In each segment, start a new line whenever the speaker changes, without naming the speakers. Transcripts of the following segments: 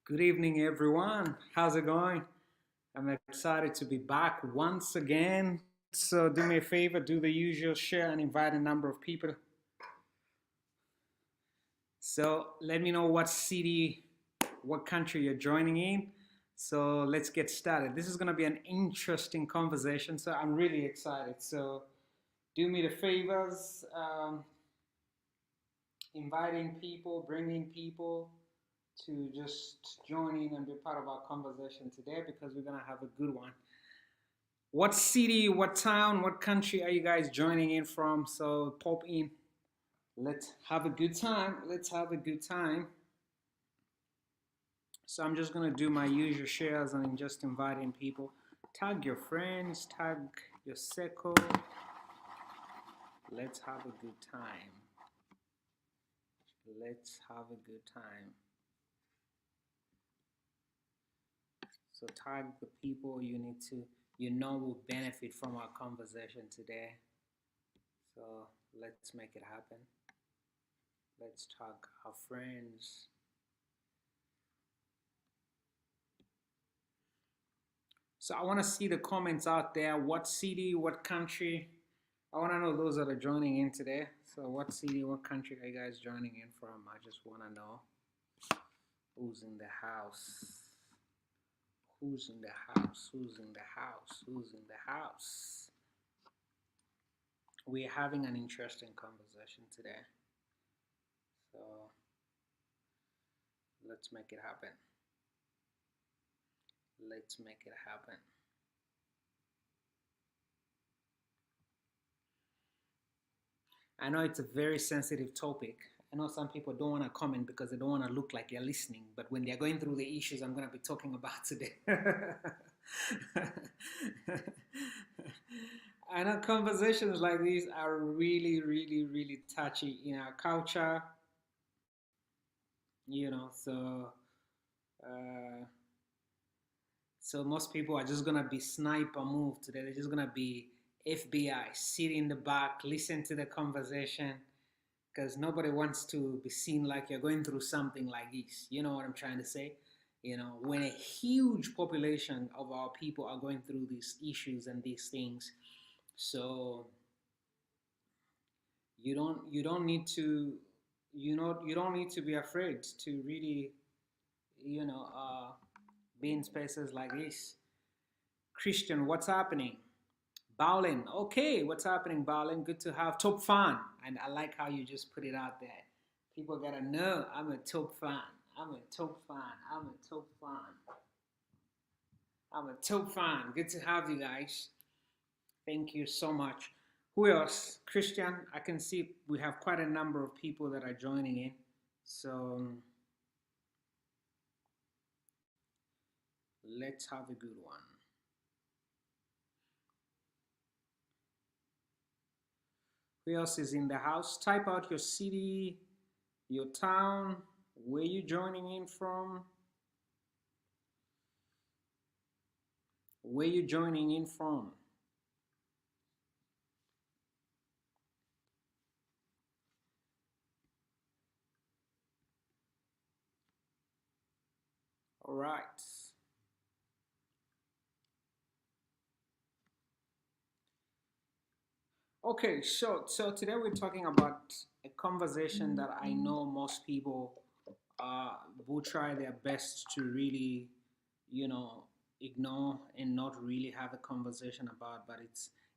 Good evening, everyone. How's it going? I'm excited to be back once again. So, do me a favor, do the usual share and invite a number of people. So, let me know what city, what country you're joining in. So, let's get started. This is going to be an interesting conversation. So, I'm really excited. So, do me the favors, inviting people, bringing people to just join in and be part of our conversation today because we're going to have a good one. What city, what town, what country are you guys joining in from? So pop in. Let's have a good time. Let's have a good time. So I'm just gonna do my usual shares and just inviting people. Tag your friends, tag your circle. Let's have a good time. Let's have a good time. So tag the people you know will benefit from our conversation today. So let's make it happen. Let's tag our friends. So I want to see the comments out there. What city, what country? I want to know those that are joining in today. So what city, what country are you guys joining in from? I just want to know who's in the house. Who's in the house? Who's in the house? Who's in the house? We're having an interesting conversation today. So let's make it happen. Let's make it happen. I know it's a very sensitive topic. I know some people don't want to comment because they don't want to look like they're listening, but when they're going through the issues I'm going to be talking about today. I know conversations like these are really, really, really touchy in our culture, uh, so most people are just gonna be sniper move today. They're just gonna be FBI, sit in the back, listen to the conversation, because nobody wants to be seen like you're going through something like this. You know what I'm trying to say? When a huge population of our people are going through these issues and these things, so you don't need to you don't need to be afraid to really you know uh, be in spaces like this. Christian, what's happening? Bowling. Okay, what's happening, Bowling? Good to have top fan. And I like how you just put it out there. People gotta know I'm a top fan. I'm a top fan. I'm a top fan. I'm a top fan. Good to have you guys. Thank you so much. Who else? Christian, I can see we have quite a number of people that are joining in. So let's have a good one. Who else is in the house? Type out your city, your town, where you joining in from, where you joining in from. All right. Okay, so today we're talking about a conversation that I know most people will try their best to really, you know, ignore and not really have a conversation about, but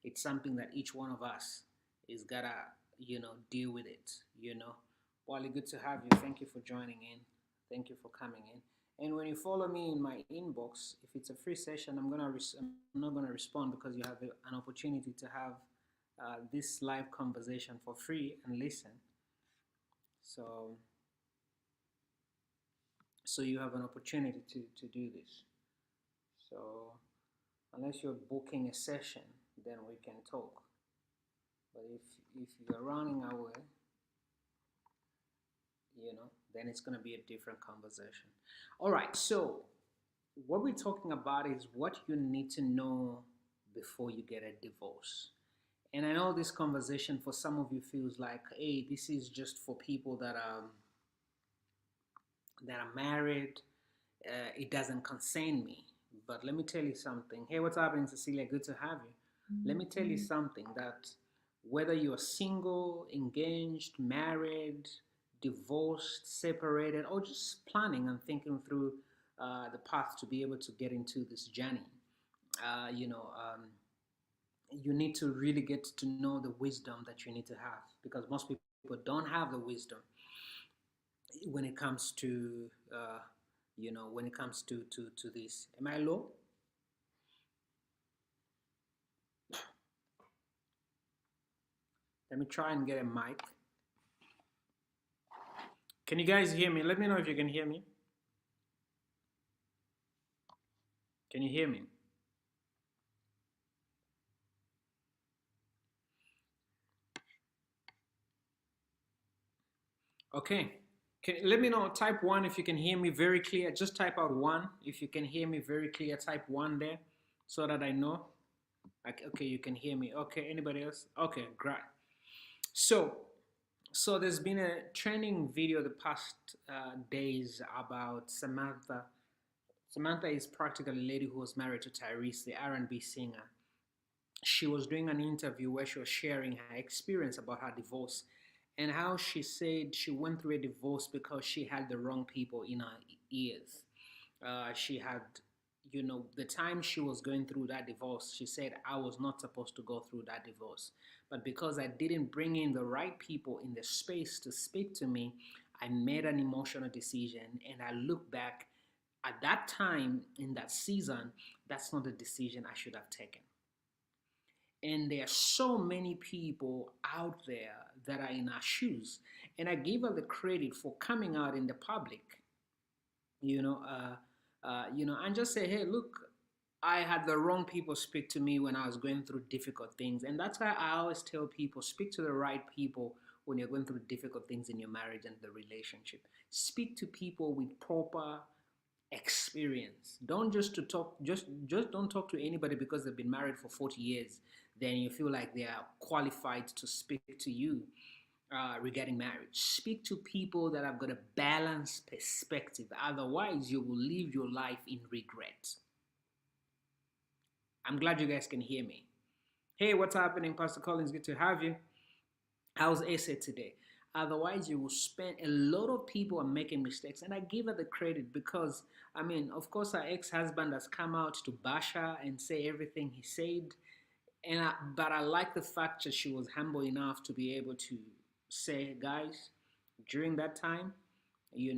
it's something that each one of us is gotta, deal with it, Wally, good to have you. Thank you for joining in. Thank you for coming in. And when you follow me in my inbox, if it's a free session, I'm not gonna respond because you have an opportunity to have this live conversation for free and listen. So so you have an opportunity to do this. So unless you're booking a session, then we can talk. But if you're running away, then it's going to be a different conversation. All right. So what we're talking about is what you need to know before you get a divorce. And I know this conversation for some of you feels like, hey, this is just for people that are married, it doesn't concern me. But let me tell you something. Hey, what's happening, Cecilia? Good to have you. Let me tell you something that whether you're single, engaged, married, divorced, separated, or just planning and thinking through the path to be able to get into this journey, uh, you know, um, you need to really get to know the wisdom that you need to have, because most people don't have the wisdom when it comes to when it comes to this. Am I low? Let me try and get a mic. Can you guys hear me? Let me know if you can hear me. Can you hear me? Okay. Let me know. Type one if you can hear me very clear. Just type out one if you can hear me very clear. Type one there so that I know. Okay, you can hear me. Okay, anybody else? Okay, great. So, so there's been a trending video the past days about Samantha. Samantha is practically a lady who was married to Tyrese, the R&B singer. She was doing an interview where she was sharing her experience about her divorce and how she said she went through a divorce because she had the wrong people in her ears. She had, the time she was going through that divorce, she said, I was not supposed to go through that divorce. But because I didn't bring in the right people in the space to speak to me, I made an emotional decision. And I look back at that time in that season, that's not the decision I should have taken. And there are so many people out there that are in our shoes. And I give her the credit for coming out in the public, you know, and just say, hey, look, I had the wrong people speak to me when I was going through difficult things. And that's why I always tell people, speak to the right people when you're going through difficult things in your marriage and the relationship. Speak to people with proper experience. Don't just don't talk to anybody because they've been married for 40 years. Then you feel like they are qualified to speak to you regarding marriage. Speak to people that have got a balanced perspective. Otherwise, you will live your life in regret. I'm glad you guys can hear me. Hey, what's happening, Pastor Collins? Good to have you. How's Asa today? Otherwise, you will spend a lot of people are making mistakes, and I give her the credit because I mean, of course, her ex-husband has come out to bash her and say everything he said, but I like the fact that she was humble enough to be able to say, guys, during that time, I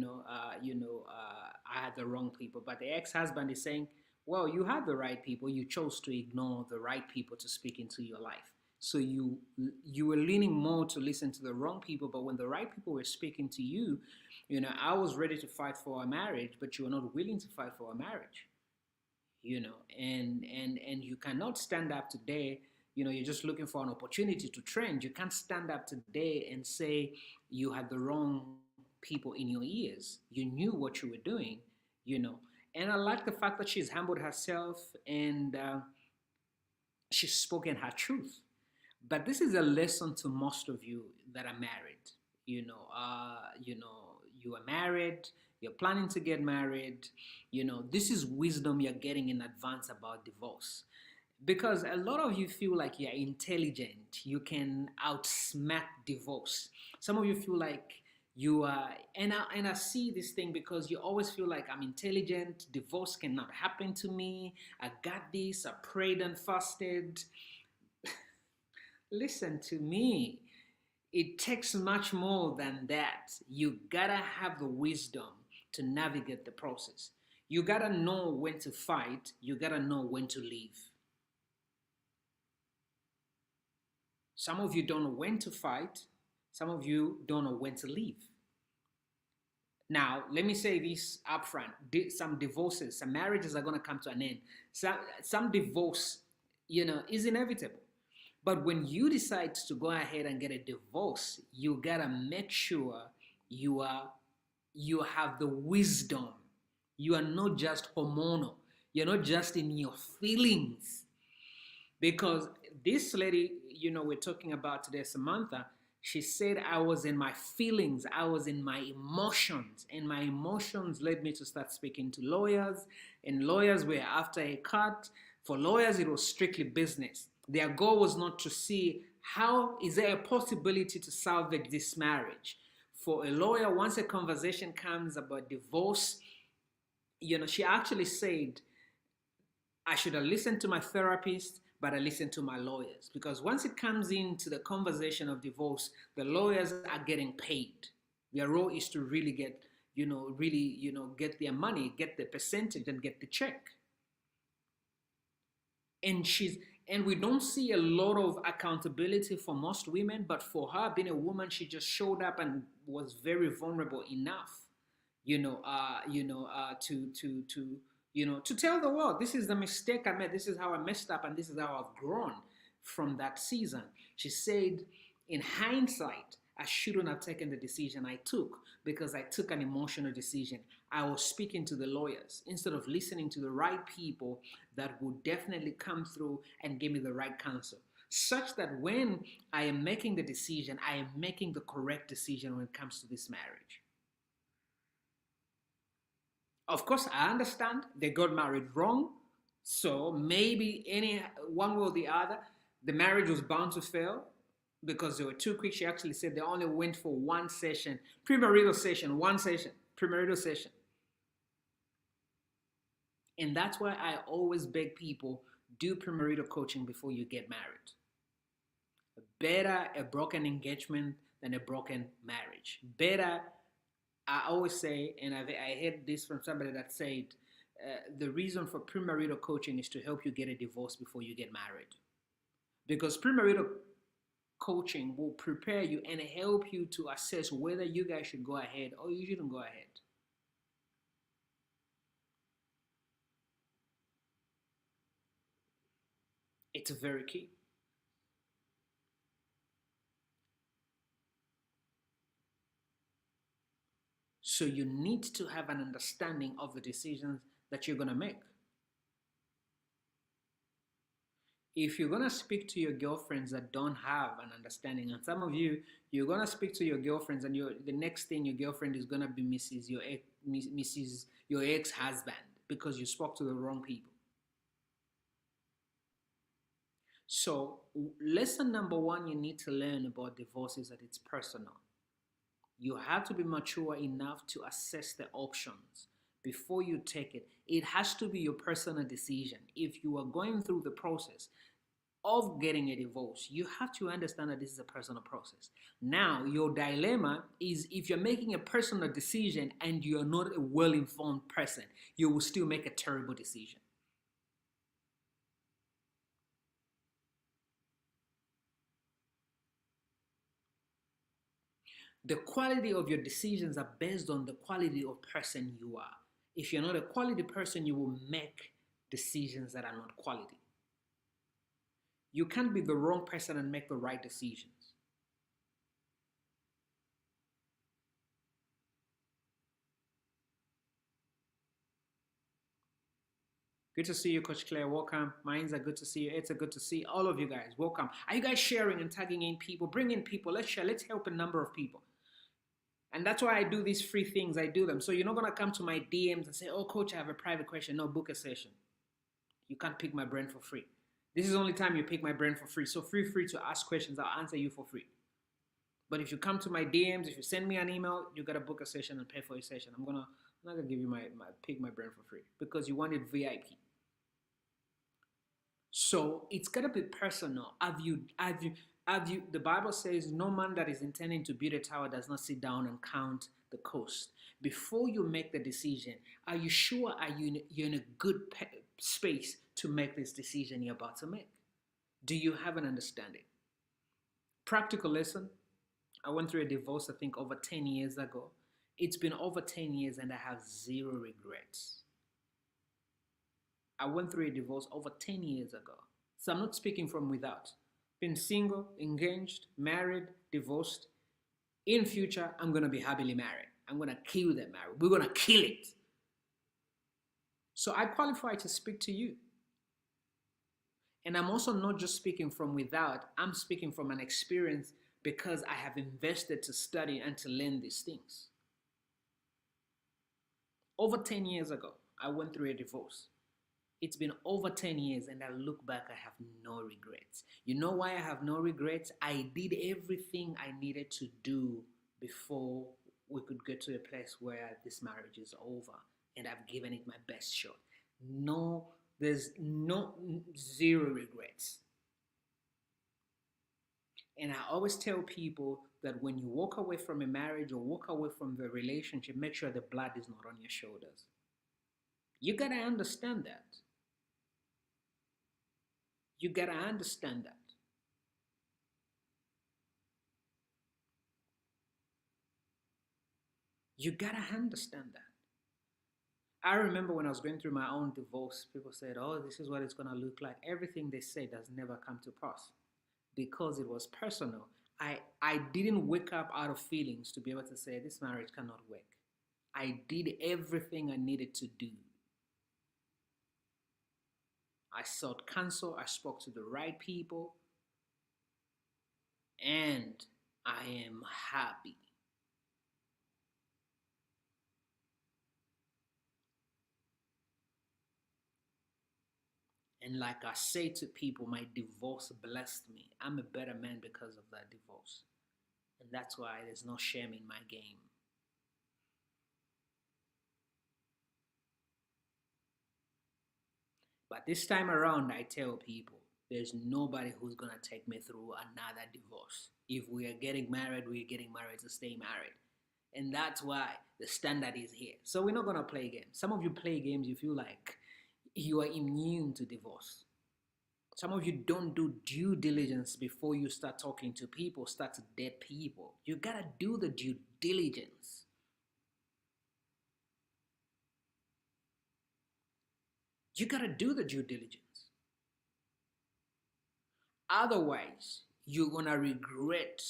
had the wrong people. But the ex-husband is saying, well, you had the right people. You chose to ignore the right people to speak into your life. So you were leaning more to listen to the wrong people. But when the right people were speaking to you, I was ready to fight for a marriage, but you were not willing to fight for a marriage. And you cannot stand up today. You're just looking for an opportunity to trend. You can't stand up today and say you had the wrong people in your ears. You knew what you were doing, you know. And I like the fact that she's humbled herself and she's spoken her truth. But this is a lesson to most of you that are married. You are married, you're planning to get married. This is wisdom you're getting in advance about divorce. Because a lot of you feel like you're intelligent, you can outsmart divorce. Some of you feel like you are, and I see this thing because you always feel like I'm intelligent, divorce cannot happen to me, I got this, I prayed and fasted. Listen to me. It takes much more than that. You gotta have the wisdom to navigate the process. You gotta know when to fight, you gotta know when to leave. Some of you don't know when to fight, some of you don't know when to leave. Now, let me say this upfront. Some divorces, some marriages are going to come to an end. Some divorce, is inevitable. But when you decide to go ahead and get a divorce, you got to make sure you have the wisdom. You are not just hormonal. You're not just in your feelings. Because this lady, we're talking about today, Samantha, She said, I was in my feelings, I was in my emotions, and my emotions led me to start speaking to lawyers, and lawyers were after a cut. For lawyers, it was strictly business. Their goal was not to see how is there a possibility to salvage this marriage. For a lawyer, once a conversation comes about divorce, she actually said, I should have listened to my therapist, but I listened to my lawyers. Because once it comes into the conversation of divorce, the lawyers are getting paid. Their role is to really get, get their money, get the percentage, and get the check. And we don't see a lot of accountability for most women, but for her being a woman, she just showed up and was very vulnerable enough, to tell the world, this is the mistake I made, this is how I messed up, and this is how I've grown from that season. She said, in hindsight, I shouldn't have taken the decision I took because I took an emotional decision. I was speaking to the lawyers instead of listening to the right people that would definitely come through and give me the right counsel. Such that when I am making the decision, I am making the correct decision when it comes to this marriage. Of course, I understand they got married wrong. So maybe any one way or the other, the marriage was bound to fail because they were too quick. She actually said they only went for one session, premarital session, one session, premarital session. And that's why I always beg people, do premarital coaching before you get married. Better a broken engagement than a broken marriage. Better, I always say, and I heard this from somebody that said, the reason for premarital coaching is to help you get a divorce before you get married. Because premarital coaching will prepare you and help you to assess whether you guys should go ahead or you shouldn't go ahead. It's very key. So you need to have an understanding of the decisions that you're going to make. If you're going to speak to your girlfriends that don't have an understanding, and some of you, you're going to speak to your girlfriends and the next thing your girlfriend is going to be Mrs. Your ex-husband because you spoke to the wrong people. So lesson number one you need to learn about divorce is that it's personal. You have to be mature enough to assess the options before you take it. It has to be your personal decision. If you are going through the process of getting a divorce, you have to understand that this is a personal process. Now, your dilemma is if you're making a personal decision and you're not a well-informed person, you will still make a terrible decision. The quality of your decisions are based on the quality of person you are. If you're not a quality person, you will make decisions that are not quality. You can't be the wrong person and make the right decisions. Good to see you, Coach Claire. Welcome. Mines are good to see you. It's a good to see all of you guys. Welcome. Are you guys sharing and tagging in people? Bring in people. Let's share. Let's help a number of people. And that's why I do these free things. I do them. So you're not going to come to my DMs and say, oh, coach, I have a private question. No, book a session. You can't pick my brain for free. This is the only time you pick my brain for free. So feel free to ask questions. I'll answer you for free. But if you come to my DMs, if you send me an email, you got to book a session and pay for a session. I'm not going to give you my pick my brain for free because you wanted VIP. So it's got to be personal. The Bible says no man that is intending to build a tower does not sit down and count the cost. Before you make the decision, are you sure you're in a good space to make this decision you're about to make? Do you have an understanding? Practical lesson. I went through a divorce, I think, over 10 years ago. It's been over 10 years and I have zero regrets. I went through a divorce over 10 years ago. So I'm not speaking from without. Been single, engaged, married, divorced. In future, I'm going to be happily married. I'm going to kill that marriage. We're going to kill it. So I qualify to speak to you. And I'm also not just speaking from without. I'm speaking from an experience because I have invested to study and to learn these things. Over 10 years ago, I went through a divorce. It's been over 10 years, and I look back, I have no regrets. You know why I have no regrets? I did everything I needed to do before we could get to a place where this marriage is over, and I've given it my best shot. No, there's no zero regrets. And I always tell people that when you walk away from a marriage or walk away from the relationship, make sure the blood is not on your shoulders. You gotta understand that. You gotta understand that. You gotta understand that. I remember when I was going through my own divorce, people said, "Oh, this is what it's gonna look like." Everything they said has never come to pass because it was personal. I didn't wake up out of feelings to be able to say this marriage cannot work. I did everything I needed to do. I sought counsel, I spoke to the right people, and I am happy. And like I say to people, my divorce blessed me. I'm a better man because of that divorce. And that's why there's no shame in my game. But this time around, I tell people there's nobody who's going to take me through another divorce. If we are getting married, we're getting married to stay married. And that's why the standard is here. So we're not going to play games. Some of you play games, you feel like you are immune to divorce. Some of you don't do due diligence before you start talking to people, start to date people. You got to do the due diligence. You got to do the due diligence. Otherwise, you're going to regret.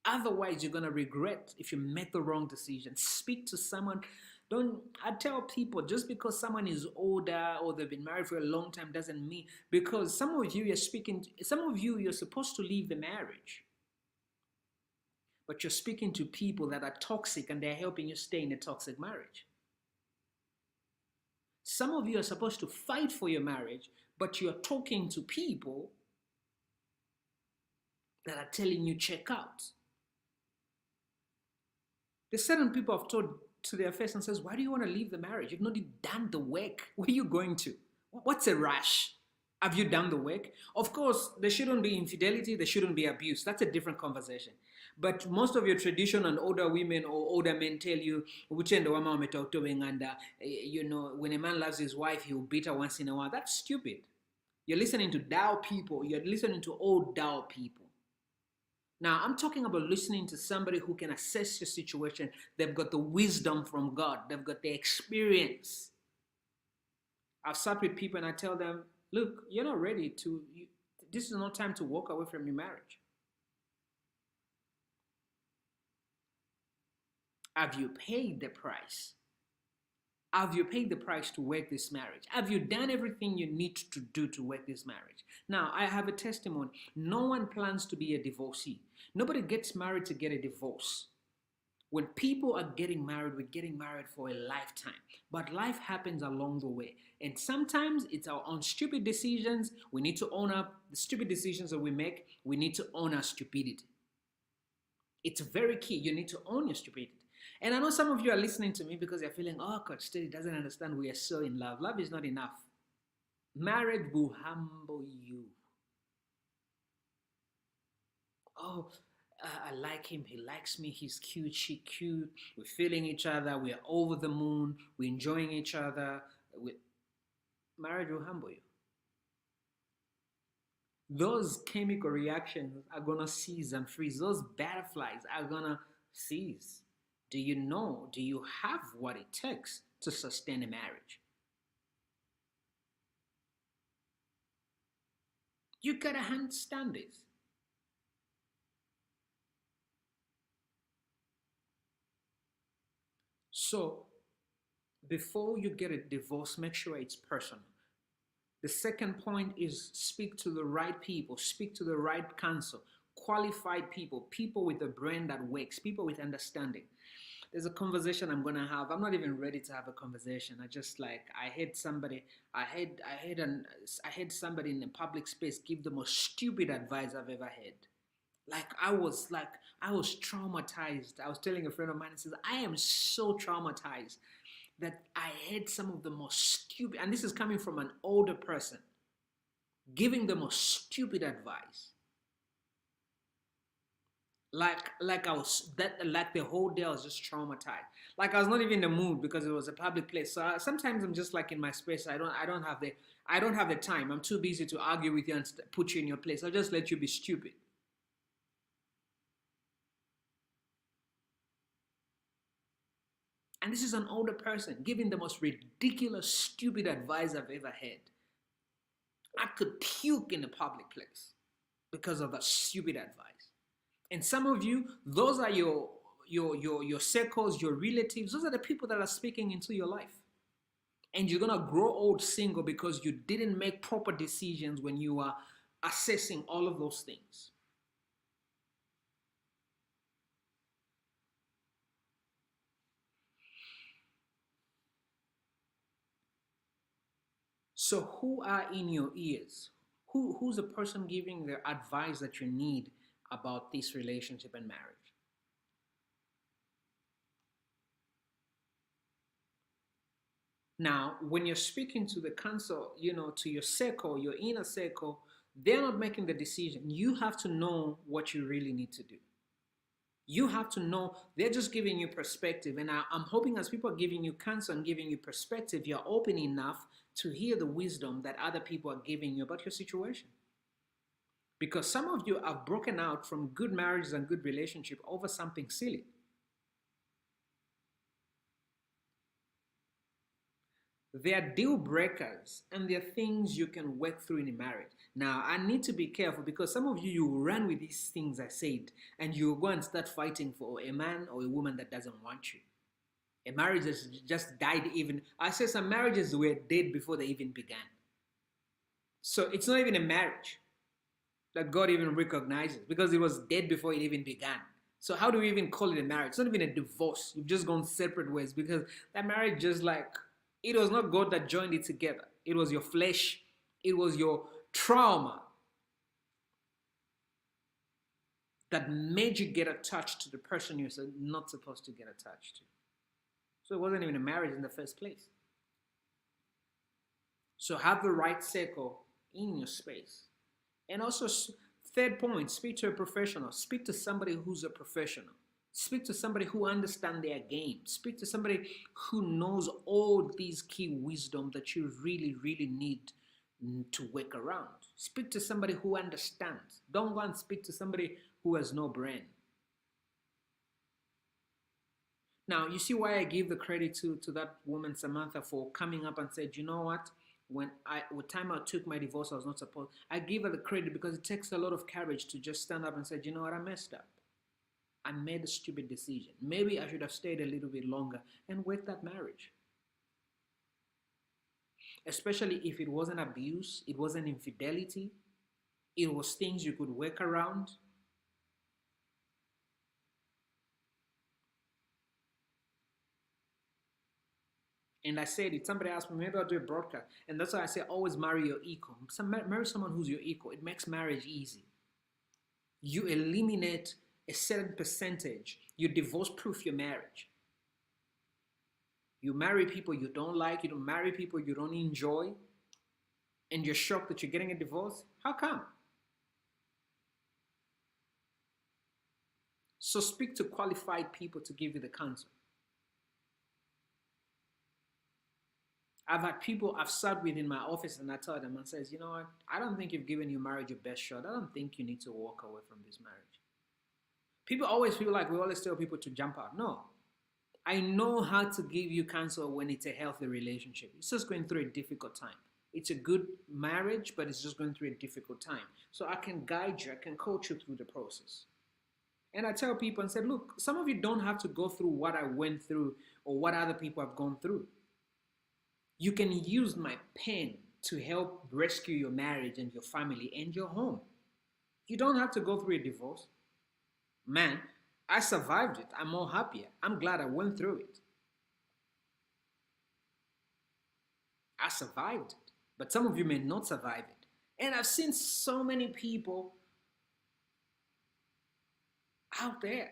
Otherwise, you're going to regret if you make the wrong decision. Speak to someone. Don't, I tell people, just because someone is older or they've been married for a long time doesn't mean, because some of you you're speaking, some of you you're supposed to leave the marriage, but you're speaking to people that are toxic and they're helping you stay in a toxic marriage. Some of you are supposed to fight for your marriage, but you're talking to people that are telling you check out. There's certain people I've told to their face and says, why do you want to leave the marriage? You've not even done the work. Where are you going to? What's a rush? Have you done the work? Of course, there shouldn't be infidelity. There shouldn't be abuse. That's a different conversation. But most of your tradition and older women or older men tell you, and when a man loves his wife, he'll beat her once in a while. That's stupid. You're listening to Tao people. You're listening to old Tao people. Now, I'm talking about listening to somebody who can assess your situation. They've got the wisdom from God. They've got the experience. I've sat with people and I tell them, look, you're not ready to, this is not time to walk away from your marriage. Have you paid the price? Have you paid the price to work this marriage? Have you done everything you need to do to work this marriage? Now, I have a testimony. No one plans to be a divorcee. Nobody gets married to get a divorce. When people are getting married, we're getting married for a lifetime. But life happens along the way. And sometimes it's our own stupid decisions. We need to own up the stupid decisions that we make. We need to own our stupidity. It's very key. You need to own your stupidity. And I know some of you are listening to me because you're feeling, oh, Coach Steady doesn't understand we are so in love. Love is not enough. Marriage will humble you. Oh, I like him. He likes me. He's cute. She's cute. We're feeling each other. We're over the moon. We're enjoying each other. Marriage will humble you. Those chemical reactions are going to cease and freeze. Those butterflies are going to cease. Do you know? Do you have what it takes to sustain a marriage? You gotta understand this. So, before you get a divorce, make sure it's personal. The second point is speak to the right people, speak to the right counsel. qualified people, people with a brain that works, people with understanding. There's a conversation I'm gonna have. I'm not even ready to have a conversation. I just like I had somebody, I had somebody in a public space give the most stupid advice I've ever had. Like I was traumatized. I was telling a friend of mine, and says I am so traumatized that I had some of the most stupid, and this is coming from an older person giving the most stupid advice. Like I was that like the whole day I was just traumatized. Like I was not even in the mood because it was a public place. So sometimes I'm just like in my space. I don't have the time. I'm too busy to argue with you and put you in your place. I'll just let you be stupid. And this is an older person giving the most ridiculous, stupid advice I've ever had. I could puke in a public place because of that stupid advice. And some of you, those are your circles, your relatives. Those are the people that are speaking into your life. And you're gonna grow old single because you didn't make proper decisions when you are assessing all of those things. So who are in your ears? Who's the person giving the advice that you need about this relationship and marriage? Now, when you're speaking to the council, to your circle, your inner circle, they're not making the decision. You have to know what you really need to do. You have to know they're just giving you perspective. And I'm hoping as people are giving you counsel and giving you perspective, you're open enough to hear the wisdom that other people are giving you about your situation. Because some of you have broken out from good marriages and good relationship over something silly. They are deal breakers and they're things you can work through in a marriage. Now, I need to be careful because some of you, you run with these things I said and you go and start fighting for a man or a woman that doesn't want you. A marriage that just died even. I say some marriages were dead before they even began. So it's not even a marriage that God even recognizes because it was dead before it even began. So how do we even call it a marriage? It's not even a divorce. You've just gone separate ways because that marriage just like it was not God that joined it together. It was your flesh. It was your trauma that made you get attached to the person you're not supposed to get attached to. So it wasn't even a marriage in the first place. So have the right circle in your space. And also, third point, speak to a professional. Speak to somebody who's a professional. Speak to somebody who understands their game. Speak to somebody who knows all these key wisdom that you really, really need to work around. Speak to somebody who understands. Don't go and speak to somebody who has no brain. Now, you see why I give the credit to that woman, Samantha, for coming up and said, you know what? When time I took my divorce, I was not supposed. I give her the credit because it takes a lot of courage to just stand up and say, you know what? I messed up. I made a stupid decision. Maybe I should have stayed a little bit longer and worked that marriage. Especially if it wasn't abuse, it wasn't infidelity, it was things you could work around. And I said it, somebody asked me, maybe I'll do a broadcast. And that's why I say always marry your equal. Marry someone who's your equal. It makes marriage easy. You eliminate a certain percentage. You divorce proof your marriage. You marry people you don't like, you don't marry people you don't enjoy, and you're shocked that you're getting a divorce. How come? So speak to qualified people to give you the counsel. I've had people I've sat with in my office and I tell them and says, you know what, I don't think you've given your marriage your best shot. I don't think you need to walk away from this marriage. People always feel like we always tell people to jump out. No. I know how to give you counsel when it's a healthy relationship. It's just going through a difficult time. It's a good marriage, but it's just going through a difficult time. So I can guide you, I can coach you through the process. And I tell people and say, look, some of you don't have to go through what I went through or what other people have gone through. You can use my pen to help rescue your marriage and your family and your home. You don't have to go through a divorce. Man, I survived it. I'm more happier. I'm glad I went through it. I survived it. But some of you may not survive it. And I've seen so many people out there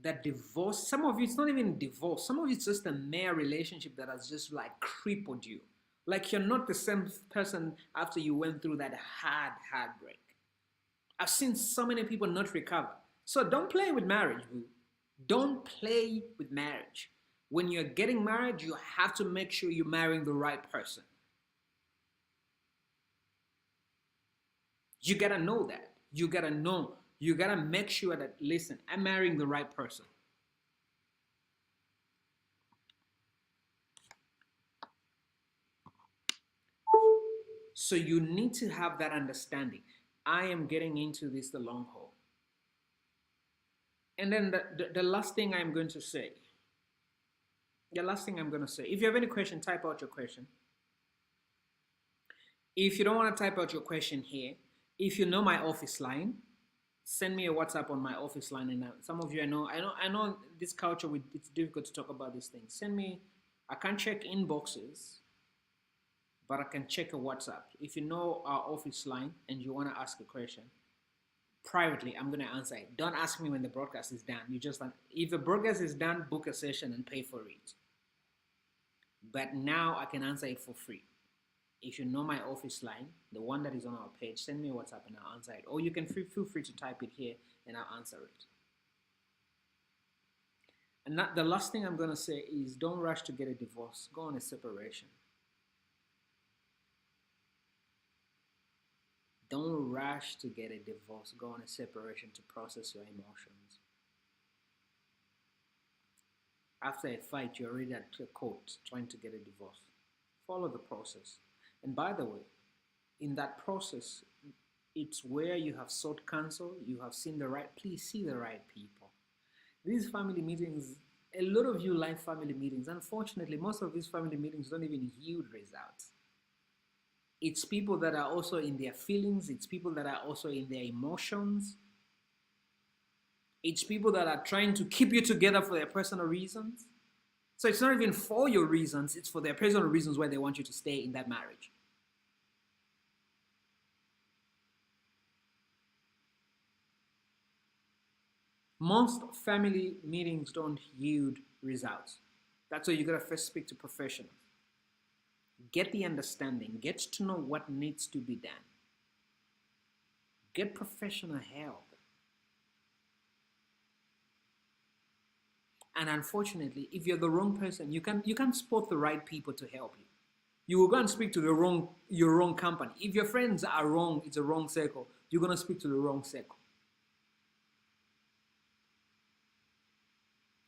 that divorce, some of you, it's not even divorce. Some of you, it's just a mere relationship that has just like crippled you. Like you're not the same person after you went through that hard heartbreak. I've seen so many people not recover. So don't play with marriage, boo. Don't play with marriage. When you're getting married, you have to make sure you're marrying the right person. You gotta know that. You gotta know. You gotta make sure that, listen, I'm marrying the right person. So you need to have that understanding. I am getting into this the long haul. And then the last thing I'm going to say, the last thing I'm going to say, if you have any question, type out your question. If you don't want to type out your question here, if you know my office line, send me a WhatsApp on my office line. And some of you, I know this culture, it's difficult to talk about these things. Send me, I can't check inboxes, but I can check a WhatsApp. If you know our office line and you want to ask a question, privately, I'm going to answer it. Don't ask me when the broadcast is done. You just, if the broadcast is done, book a session and pay for it. But now I can answer it for free. If you know my office line, the one that is on our page, send me a WhatsApp and I'll answer it. Or you can feel free to type it here and I'll answer it. And the last thing I'm going to say is don't rush to get a divorce. Go on a separation. Don't rush to get a divorce. Go on a separation to process your emotions. After a fight, you're already at the court trying to get a divorce. Follow the process. And by the way, in that process, it's where you have sought counsel, you have seen the right, please see the right people. These family meetings, a lot of you like family meetings. Unfortunately, most of these family meetings don't even yield results. It's people that are also in their feelings. It's people that are also in their emotions. It's people that are trying to keep you together for their personal reasons. So it's not even for your reasons, it's for their personal reasons why they want you to stay in that marriage. Most family meetings don't yield results. That's why you gotta first speak to professionals. Get the understanding, get to know what needs to be done. Get professional help. And unfortunately, if you're the wrong person, you can't spot the right people to help you. You will go and speak to your wrong company. If your friends are wrong, it's a wrong circle, you're gonna speak to the wrong circle.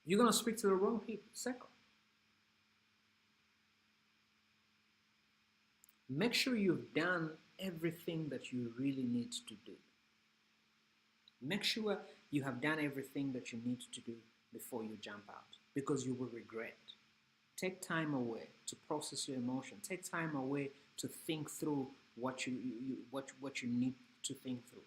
You're gonna speak to the wrong people circle. Make sure you've done everything that you really need to do. Make sure you have done everything that you need to do before you jump out, because you will regret. Take time away to process your emotion. Take time away to think through what you need to think through.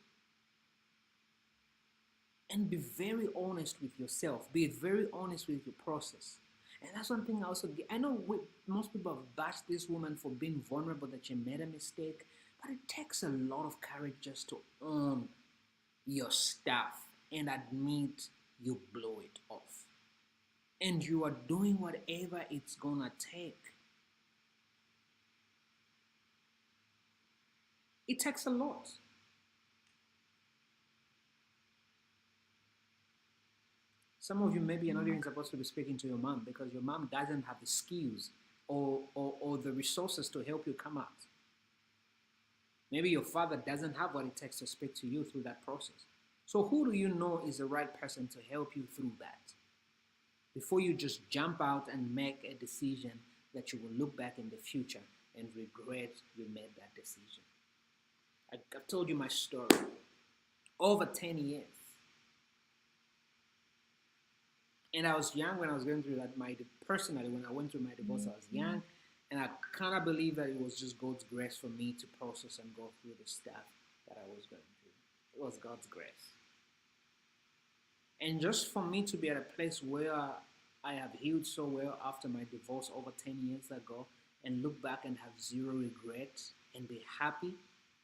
And be very honest with yourself. Be very honest with your process. And that's one thing I know most people have bashed this woman for being vulnerable, that she made a mistake, but it takes a lot of courage just to own your stuff and admit you blow it off. And you are doing whatever it's gonna take. It takes a lot. Some of you maybe are not even supposed to be speaking to your mom because your mom doesn't have the skills or the resources to help you come out. Maybe your father doesn't have what it takes to speak to you through that process. So who do you know is the right person to help you through that? Before you just jump out and make a decision that you will look back in the future and regret you made that decision. I've told you my story. Over 10 years. And I was young when I was going through that. Personally, when I went through my divorce, I was young. And I kind of believe that it was just God's grace for me to process and go through this stuff. that I was going through. It was God's grace. And just for me to be at a place where I have healed so well after my divorce over 10 years ago and look back and have zero regrets and be happy,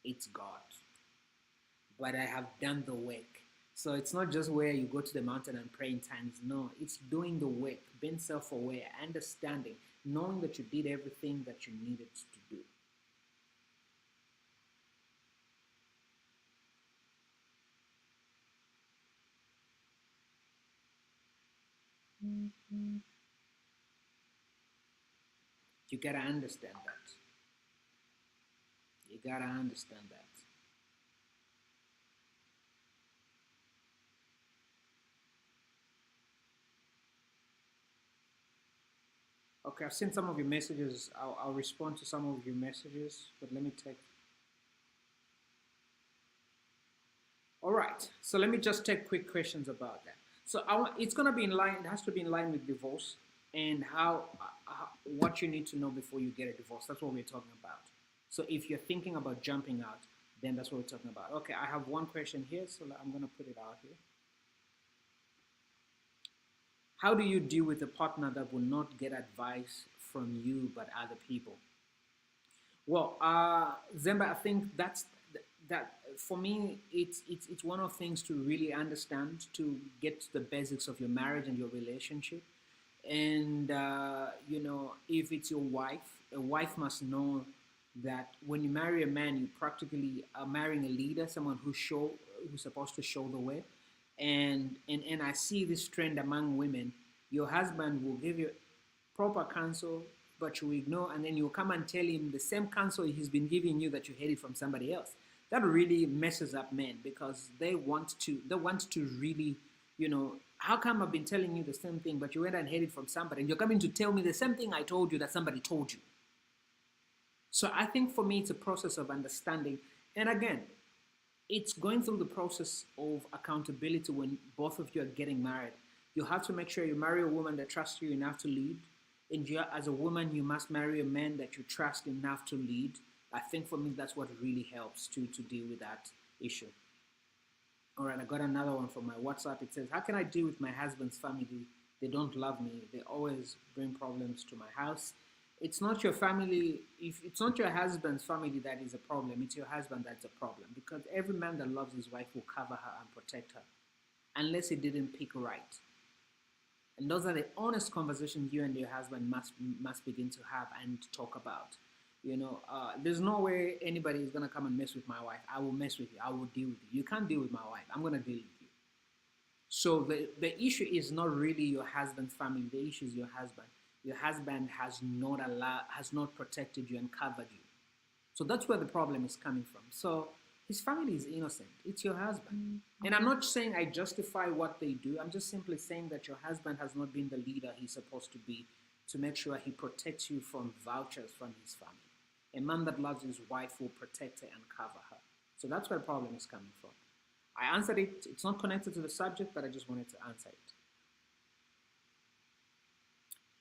it's God. But I have done the work. So it's not just where you go to the mountain and pray in tongues. No, it's doing the work, being self aware, understanding, knowing that you did everything that you needed to do. You gotta understand that. You gotta understand that. Okay, I've seen some of your messages. I'll respond to some of your messages, but let me take. All right, so let me just take quick questions about that. So it's gonna be in line. It has to be in line with divorce and what you need to know before you get a divorce. That's what we're talking about. So if you're thinking about jumping out, then that's what we're talking about. Okay, I have one question here, so I'm gonna put it out here. How do you deal with a partner that will not get advice from you but other people? Well, Zemba, I think that for me, it's one of the things to really understand to get to the basics of your marriage and your relationship. And if it's your wife, a wife must know that when you marry a man, you practically are marrying a leader, someone who's supposed to show the way. And I see this trend among women. Your husband will give you proper counsel, but you ignore, and then you come and tell him the same counsel he's been giving you that you heard it from somebody else. That really messes up men because they want to really, how come I've been telling you the same thing, but you went and heard it from somebody, and you're coming to tell me the same thing I told you that somebody told you. So I think for me, it's a process of understanding, and again, it's going through the process of accountability when both of you are getting married. You have to make sure you marry a woman that trusts you enough to lead. And you, as a woman, you must marry a man that you trust enough to lead. I think for me, that's what really helps to deal with that issue. All right, I got another one from my WhatsApp. It says, how can I deal with my husband's family? They don't love me. They always bring problems to my house. It's not your family. If it's not your husband's family that is a problem, it's your husband that's a problem. Because every man that loves his wife will cover her and protect her, unless he didn't pick right. And those are the honest conversations you and your husband must begin to have and talk about. There's no way anybody is gonna come and mess with my wife. I will mess with you. I will deal with you. You can't deal with my wife. I'm gonna deal with you. So the issue is not really your husband's family. The issue is your husband. Your husband has not protected you and covered you. So that's where the problem is coming from. So his family is innocent. It's your husband. And I'm not saying I justify what they do. I'm just simply saying that your husband has not been the leader he's supposed to be to make sure he protects you from vouchers from his family. A man that loves his wife will protect her and cover her. So that's where the problem is coming from. I answered it. It's not connected to the subject, but I just wanted to answer it.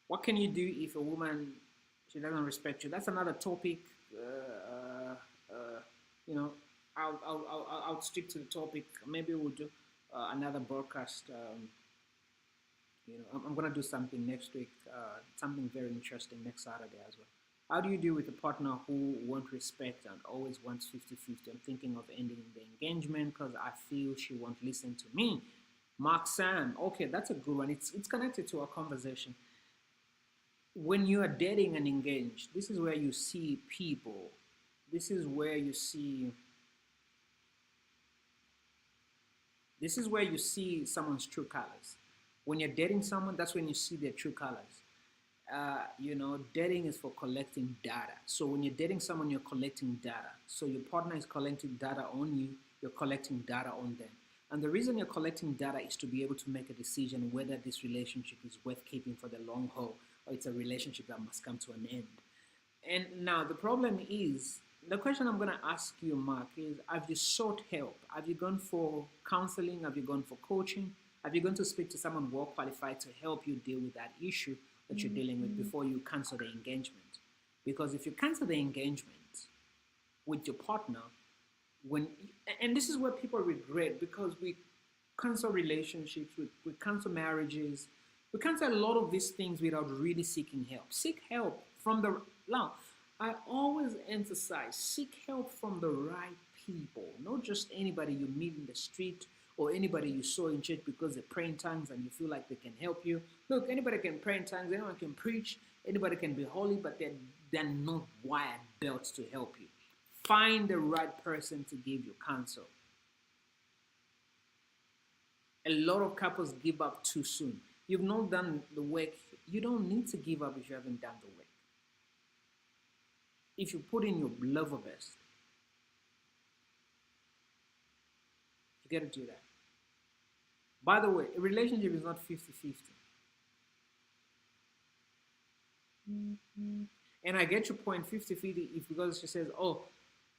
What can you do if a woman she doesn't respect you? That's another topic. You know, I'll stick to the topic. Maybe we'll do another broadcast. I'm gonna do something next week. Something very interesting next Saturday as well. How do you deal with a partner who won't respect and always wants 50-50? I'm thinking of ending the engagement because I feel she won't listen to me. Mark Sam. Okay, that's a good one. It's connected to our conversation. When you are dating and engaged, this is where you see people. This is where you see. This is where you see someone's true colors. When you're dating someone, that's when you see their true colors. Dating is for collecting data. So when you're dating someone, you're collecting data. So your partner is collecting data on you, you're collecting data on them. And the reason you're collecting data is to be able to make a decision whether this relationship is worth keeping for the long haul or it's a relationship that must come to an end. And now the problem is, the question I'm going to ask you, Mark, is have you sought help? Have you gone for counseling? Have you gone for coaching? Have you gone to speak to someone well qualified to help you deal with that issue that you're dealing with before you cancel the engagement? Because if you cancel the engagement with your partner, when and this is what people regret, because we cancel relationships, we cancel marriages, we cancel a lot of these things without really seeking help. Seek help from the now. I always emphasize, seek help from the right people, not just anybody you meet in the street or anybody you saw in church because they pray in tongues and you feel like they can help you. Look, anybody can pray in tongues, anyone can preach, anybody can be holy, but they're not wired built to help you. Find the right person to give you counsel. A lot of couples give up too soon. You've not done the work. You don't need to give up if you haven't done the work. If you put in your level best, you got to do that. By the way, a relationship is not 50-50. And I get your point, 50-50, if because she says, oh,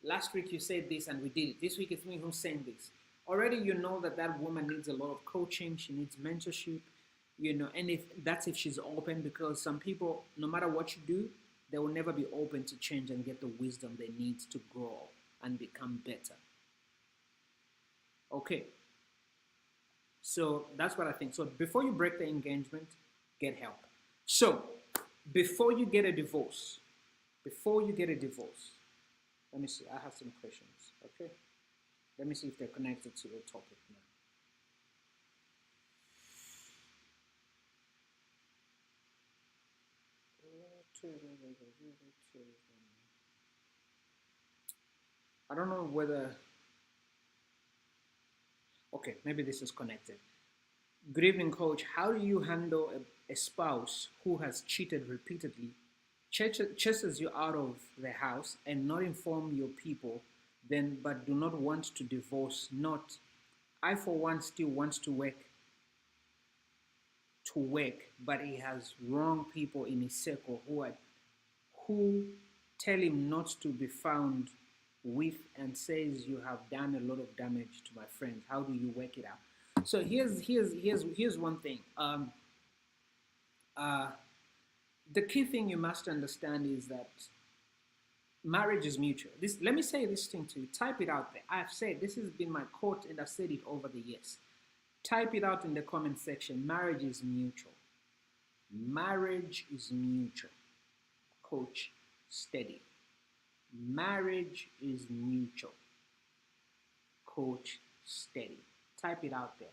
last week you said this and we did it. This week it's me who's saying this. Already you know that that woman needs a lot of coaching. She needs mentorship, and if she's open, because some people, no matter what you do, they will never be open to change and get the wisdom they need to grow and become better. Okay. So that's what I think. So before you break the engagement, get help. So before you get a divorce, let me see. I have some questions. Okay. Let me see if they're connected to the topic now. I don't know whether. Okay, maybe this is connected. Good evening, coach. How do you handle a spouse who has cheated repeatedly, chases you out of the house, and not inform your people, then but do not want to divorce? Not, I for one still wants to work, but he has wrong people in his circle who tell him not to be found with and says you have done a lot of damage to my friends. How do you work it out? So here's one thing. Uh, the key thing you must understand is that marriage is mutual. Let me say this thing to you. Type it out there. I've said this has been my quote, and I've said it over the years. Type it out in the comment section. Marriage is mutual. Marriage is mutual. Coach Steady. Marriage is mutual. Coach Steady. Type it out there.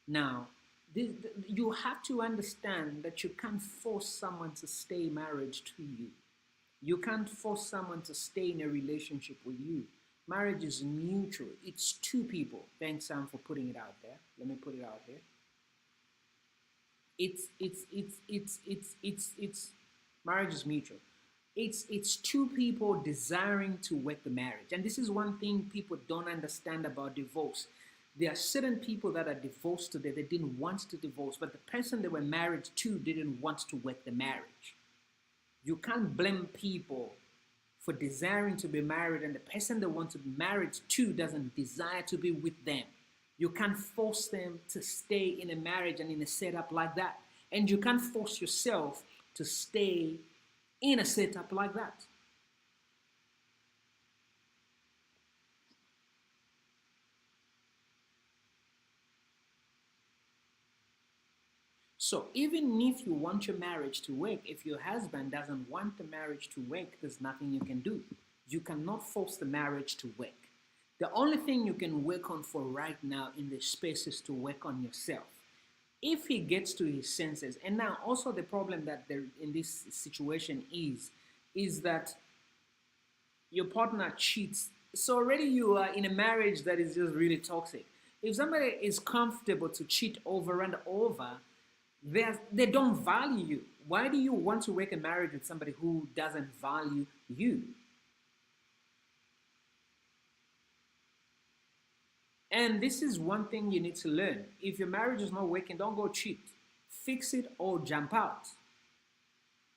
Now, you have to understand that you can't force someone to stay married to you. You can't force someone to stay in a relationship with you. Marriage is mutual. It's two people. Thanks, Sam, for putting it out there. Let me put it out here. It's marriage is mutual. It's two people desiring to work the marriage. And this is one thing people don't understand about divorce. There are certain people that are divorced today that didn't want to divorce, but the person they were married to didn't want to work the marriage. You can't blame people for desiring to be married and the person they want to be married to doesn't desire to be with them. You can't force them to stay in a marriage and in a setup like that. And you can't force yourself to stay in a setup like that. So even if you want your marriage to work, if your husband doesn't want the marriage to work, there's nothing you can do. You cannot force the marriage to work. The only thing you can work on for right now in this space is to work on yourself. If he gets to his senses, and now also the problem that there in this situation is that your partner cheats. So already you are in a marriage that is just really toxic. If somebody is comfortable to cheat over and over, they don't value you. Why do you want to work a marriage with somebody who doesn't value you? And this is one thing you need to learn. If your marriage is not working, don't go cheat. Fix it or jump out.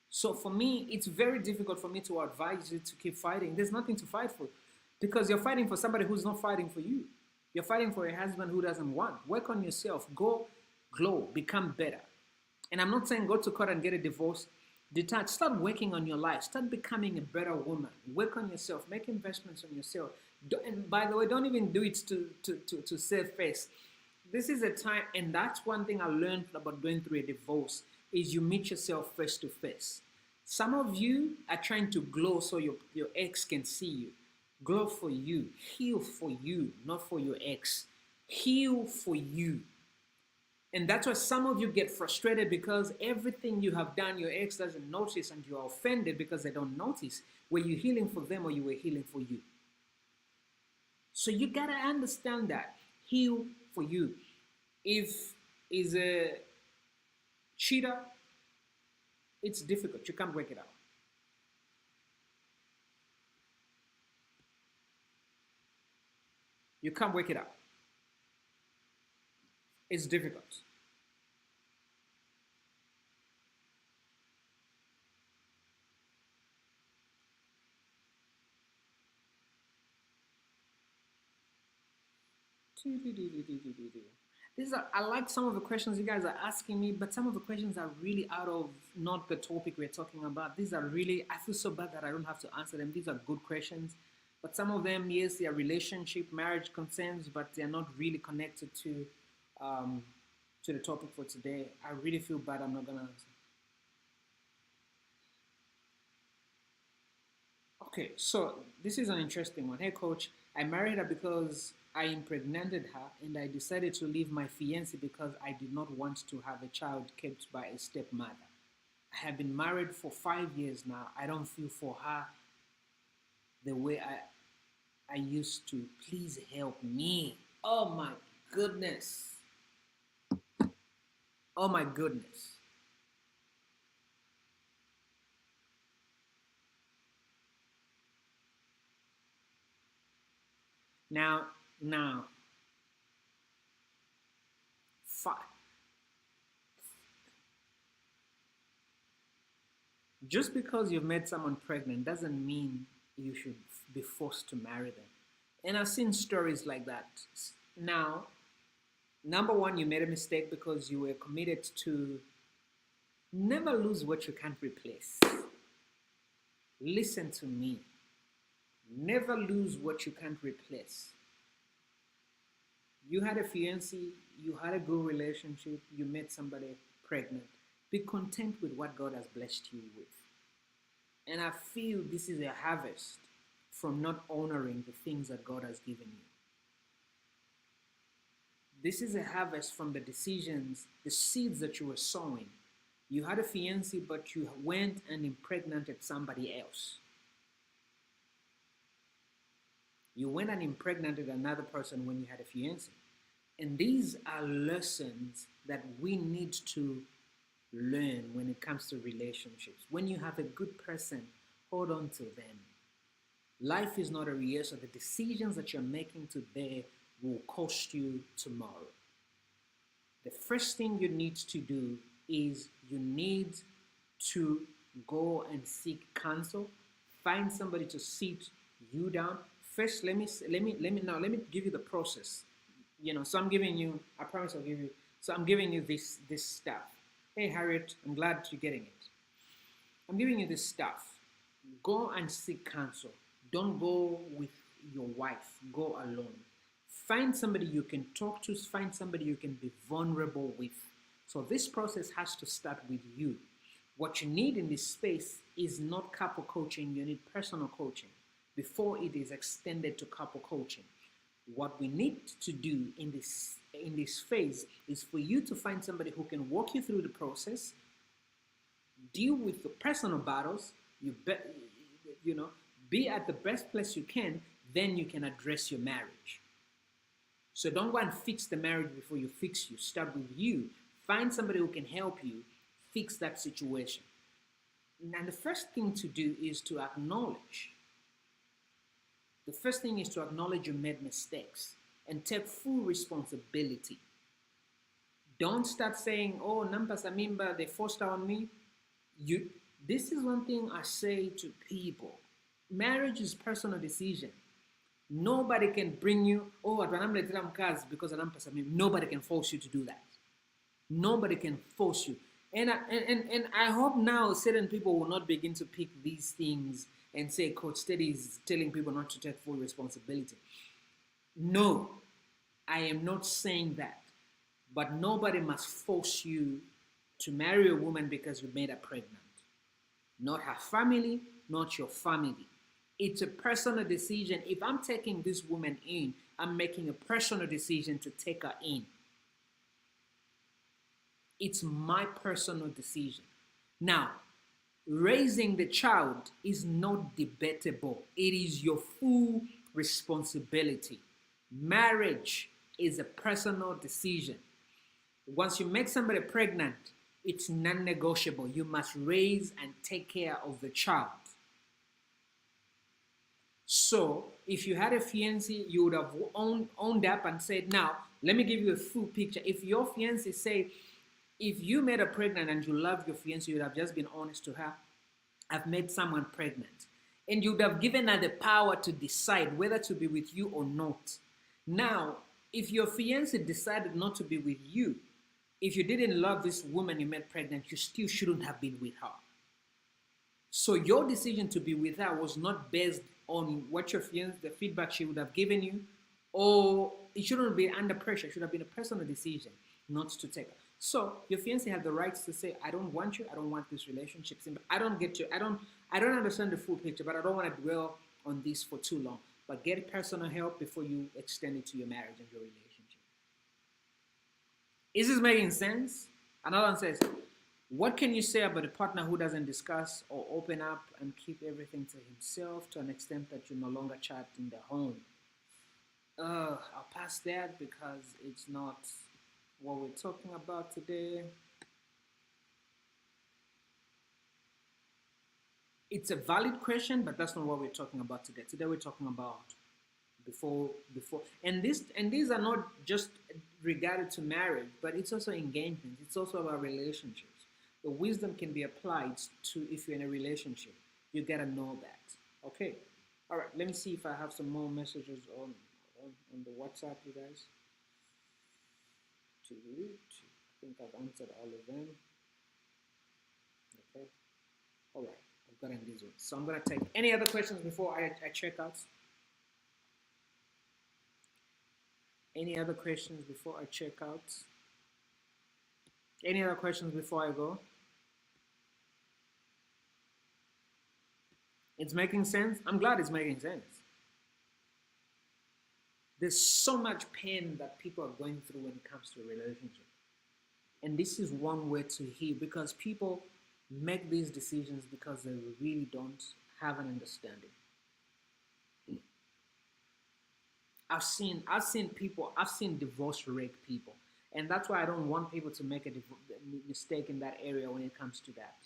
So for me, it's very difficult for me to advise you to keep fighting. There's nothing to fight for because you're fighting for somebody who's not fighting for you. You're fighting for a husband who doesn't want. Work on yourself. Go glow. Become better. And I'm not saying go to court and get a divorce. Detach. Start working on your life. Start becoming a better woman. Work on yourself. Make investments on yourself. And by the way, don't even do it to save face. This is a time, and that's one thing I learned about going through a divorce, is you meet yourself face to face. Some of you are trying to glow so your ex can see you. Glow for you, heal for you, not for your ex. Heal for you. And that's why some of you get frustrated, because everything you have done, your ex doesn't notice, and you are offended because they don't notice. Were you healing for them, or you were healing for you? So you gotta understand that. Heal for you. If is a cheater, it's difficult. You can't work it out. You can't work it out. It's difficult. These are, I like some of the questions you guys are asking me, but some of the questions are really out of not the topic we're talking about. These are really, I feel so bad that I don't have to answer them. These are good questions, but some of them, yes, they are relationship, marriage concerns, but they're not really connected um, to the topic for today. I really feel bad I'm not gonna answer. Okay, so this is an interesting one. Hey, coach, I married her because I impregnated her, and I decided to leave my fiance because I did not want to have a child kept by a stepmother. I have been married for 5 years now. I don't feel for her the way I used to. Please help me. Oh my goodness. Oh my goodness. Now, now, fi- just because you've made someone pregnant doesn't mean you should be forced to marry them. And I've seen stories like that. Now, number one, you made a mistake because you were committed to never lose what you can't replace. Listen to me. Never lose what you can't replace. You had a fiancé, you had a good relationship, you met somebody pregnant. Be content with what God has blessed you with. And I feel this is a harvest from not honoring the things that God has given you. This is a harvest from the decisions, the seeds that you were sowing. You had a fiancé, but you went and impregnated somebody else. You went and impregnated another person when you had a fiancé. And these are lessons that we need to learn when it comes to relationships. When you have a good person, hold on to them. Life is not a rehearsal. The decisions that you're making today will cost you tomorrow. The first thing you need to do is you need to go and seek counsel. Find somebody to sit you down. First, let me give you the process. So I'm giving you. I promise I'll give you. So I'm giving you this stuff. Hey Harriet, I'm glad you're getting it. I'm giving you this stuff. Go and seek counsel. Don't go with your wife. Go alone. Find somebody you can talk to. Find somebody you can be vulnerable with. So this process has to start with you. What you need in this space is not couple coaching. You need personal coaching before it is extended to couple coaching. What we need to do in this phase is for you to find somebody who can walk you through the process, deal with the personal battles, you know, be at the best place you can, then you can address your marriage. So don't go and fix the marriage before you fix you. Start with you. Find somebody who can help you fix that situation. And the first thing to do is to acknowledge. The first thing is to acknowledge you made mistakes and take full responsibility. Don't start saying, oh, Nampa Samimba, they forced on me. This is one thing I say to people. Marriage is personal decision. Nobody can bring you, oh, because nobody can force you to do that. Nobody can force you. And I hope now certain people will not begin to pick these things and say Coach Teddy is telling people not to take full responsibility. No, I am not saying that. But nobody must force you to marry a woman because you made her pregnant. Not her family, not your family. It's a personal decision. If I'm taking this woman in, I'm making a personal decision to take her in. It's my personal decision. Now, raising the child is not debatable. It is your full responsibility. Marriage is a personal decision. Once you make somebody pregnant, it's non-negotiable. You must raise and take care of the child. So if you had a fiancé, you would have owned up and said, now, let me give you a full picture. If your fiancé say, if you made her pregnant and you love your fiancé, you would have just been honest to her. I've made someone pregnant. And you would have given her the power to decide whether to be with you or not. Now, if your fiancé decided not to be with you, if you didn't love this woman you made pregnant, you still shouldn't have been with her. So your decision to be with her was not based on what your fiancé, the feedback she would have given you, or it shouldn't be under pressure. It should have been a personal decision not to take her. So your fiancé had the rights to say, I don't want you, I don't want this relationship. I don't get you, I don't understand the full picture, but I don't want to dwell on this for too long. But get personal help before you extend it to your marriage and your relationship. Is this making sense? Another one says, what can you say about a partner who doesn't discuss or open up and keep everything to himself to an extent that you no longer chat in the home? I'll pass that because it's not what we're talking about today. It's a valid question, but that's not what we're talking about today. Today we're talking about before and these are not just regarded to marriage, but it's also engagement. It's also about relationships. The wisdom can be applied to if you're in a relationship. You gotta know that. Okay. All right. Let me see if I have some more messages on the WhatsApp, you guys. I think I've answered all of them. Okay. All right. I've gotten these ones. So I'm gonna take any other questions before I check out. Any other questions before I check out? Any other questions before I go? It's making sense? I'm glad it's making sense. There's so much pain that people are going through when it comes to a relationship. And this is one way to heal, because people make these decisions because they really don't have an understanding. I've seen divorce rate people, and that's why I don't want people to make a mistake in that area when it comes to that.